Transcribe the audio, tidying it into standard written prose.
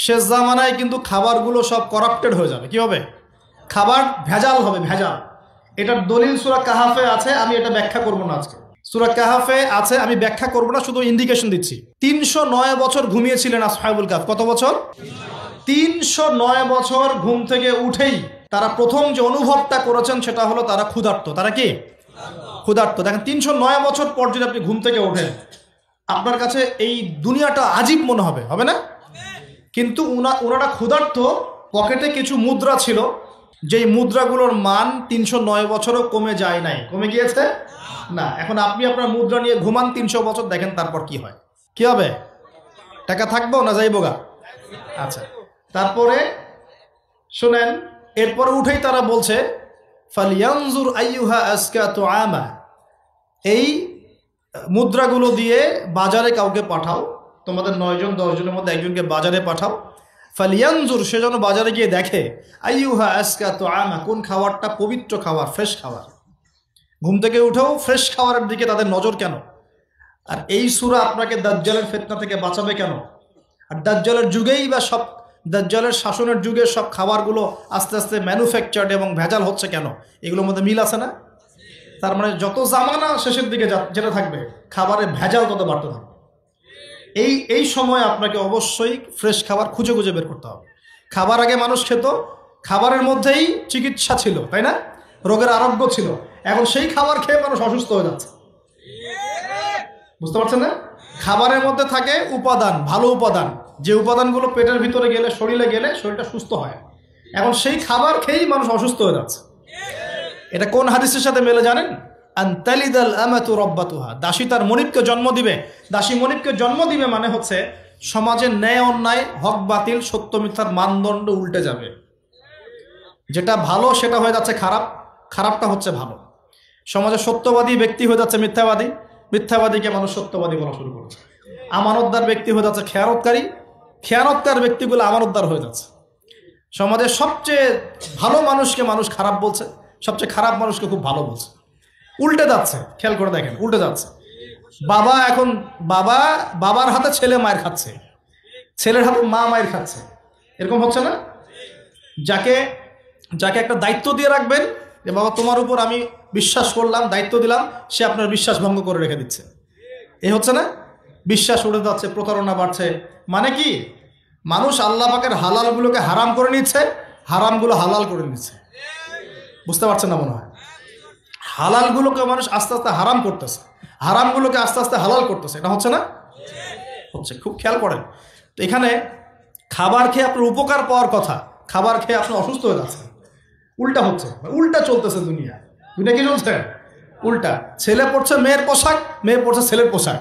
শেষ জামানায় কিন্তু খাবারগুলো সব করাপ্টেড হয়ে যাবে। কি হবে? খাবার ভেজাল হবে, ভেজাল। এটার দলিল সূরা কাহাফে আছে, আমি এটা ব্যাখ্যা করব না আজকে। সূরা কাহাফে আছে, আমি ব্যাখ্যা করব না, শুধু ইন্ডিকেশন দিচ্ছি। 309 বছর ঘুমিয়েছিলেন আসহাবুল কাহফ। কত বছর? 309 বছর ঘুম থেকে উঠেই তারা প্রথম যে অনুভবটা করেছেন সেটা হলো তারা ক্ষুধার্ত। তারা কি? ক্ষুধার্ত। দেখেন 309 বছর পর যদি আপনি ঘুম থেকে ওঠেন, আপনার কাছে এই দুনিয়াটা আজীব মনে হবে, হবে না? কিন্তু ওনারা ক্ষুধার্ত, পকেটে কিছু মুদ্রা ছিল, যেই মুদ্রাগুলোর মান 309 বছরও কমে যায় নাই। কমে গিয়েছে না। এখন আপনি আপনার মুদ্রা নিয়ে ঘুমান 300 বছর, দেখেন তারপর কি হয়। কি হবে? টাকা থাকবো না যাইবো গা? আচ্ছা, তারপরে শোনেন, এরপরে উঠেই তারা বলছে ফালিয়ানজুর আইয়ুহা আজকা তুআমা, এই মুদ্রাগুলো দিয়ে বাজারে কাউকে পাঠাও, তোমাদের 9 জন 10 জনের মধ্যে একজনকে বাজারে পাঠাও। ফালিয়ানজুর, সে যেন বাজারে গিয়ে দেখে আইয়ুহা আজকা তুআমা, কোন খাবারটা পবিত্র খাবার, ফ্রেশ খাবার। ঘুম থেকে উঠেও ফ্রেশ খাবারের দিকে তাদের নজর কেন? আর এই সূরা আপনাকে দাজ্জালের ফিতনা থেকে বাঁচাবে কেন? আর দাজ্জালের যুগেই বা সব, দাজ্জালের শাসনের যুগে সব খাবারগুলো আস্তে আস্তে ম্যানুফ্যাকচার্ড এবং ভেজাল হচ্ছে কেন? এগুলোর মধ্যে মিল আছে না? তার মানে যত জামানা শেষের দিকে যেটা থাকবে, খাবারে ভেজাল তত বাড়তে থাকবে। এই সময় আপনাকে অবশ্যই ফ্রেশ খাবার খুঁজে খুঁজে বের করতে হবে। খাবার আগে মানুষ খেত, খাবারের মধ্যেই চিকিৎসা ছিল, তাই না? রোগের আরোগ্য ছিল। এখন সেই খাবার খেয়ে মানুষ অসুস্থ হয়ে যাচ্ছে। বুঝতে পারছেন না? খাবারের মধ্যে থাকে উপাদান, ভালো উপাদান, যে উপাদানগুলো পেটের ভিতরে গেলে, শরীরে গেলে শরীরটা সুস্থ হয়। এখন সেই খাবার খেয়েই মানুষ অসুস্থ হয়ে যাচ্ছে। এটা কোন হাদিসের সাথে মেলে জানেন? আনতালিদাল আমাতু রাব্বাতুহা, দাসী তার মনিবকে জন্ম দিবে। দাসী মনিবকে জন্ম দিবে মানে হচ্ছে সমাজের ন্যায় অন্যায়, হক বাতিল, সত্য মিথ্যার মানদণ্ড উল্টে যাবে। যেটা ভালো সেটা হয়ে যাচ্ছে খারাপ, খারাপটা হচ্ছে ভালো। সমাজে সত্যবাদী ব্যক্তি হয়ে যাচ্ছে মিথ্যাবাদী, মিথ্যাবাদীকে মানুষ সত্যবাদী বলা শুরু করেছে। আমানতদার ব্যক্তি হয়ে যাচ্ছে খেয়ানতকারী, খেয়ানতকার ব্যক্তিগুলো আমানতদার হয়ে যাচ্ছে। সমাজের সবচেয়ে ভালো মানুষকে মানুষ খারাপ বলছে, সবচেয়ে খারাপ মানুষকে খুব ভালো বলছে। উল্টে যাচ্ছে, খেয়াল করে দেখেন, উল্টে যাচ্ছে। বাবা এখন বাবার হাতে ছেলে মায়ের খাচ্ছে, ছেলের হাতে মা মায়ের খাচ্ছে। এরকম হচ্ছে না? যাকে একটা দায়িত্ব দিয়ে রাখবেন যে বাবা তোমার উপর আমি বিশ্বাস করলাম, দায়িত্ব দিলাম, সে আপনার বিশ্বাস ভঙ্গ করে রেখে দিচ্ছে। এই হচ্ছে না? বিশ্বাস উড়ে যাচ্ছে, প্রতারণা বাড়ছে। মানে কি? মানুষ আল্লাহ পাকের হালালগুলোকে হারাম করে নিচ্ছে, হারামগুলো হালাল করে নিচ্ছে। বুঝতে পারছেন না মনে হয়? হালালগুলোকে মানুষ আস্তে আস্তে হারাম করতেছে, হারামগুলোকে আস্তে আস্তে হালাল করতেছে। এটা হচ্ছে না? হচ্ছে। খুব খেয়াল করেন। তো এখানে খাবার খেয়ে আপনার উপকার পাওয়ার কথা, খাবার খেয়ে আপনি অসুস্থ হয়ে যাচ্ছেন। উল্টা হচ্ছে, উল্টা চলতেছে দুনিয়া। দুনিয়া কি চলছে? উল্টা। ছেলে পড়ছে মেয়ের পোশাক, মেয়ে পড়ছে ছেলের পোশাক।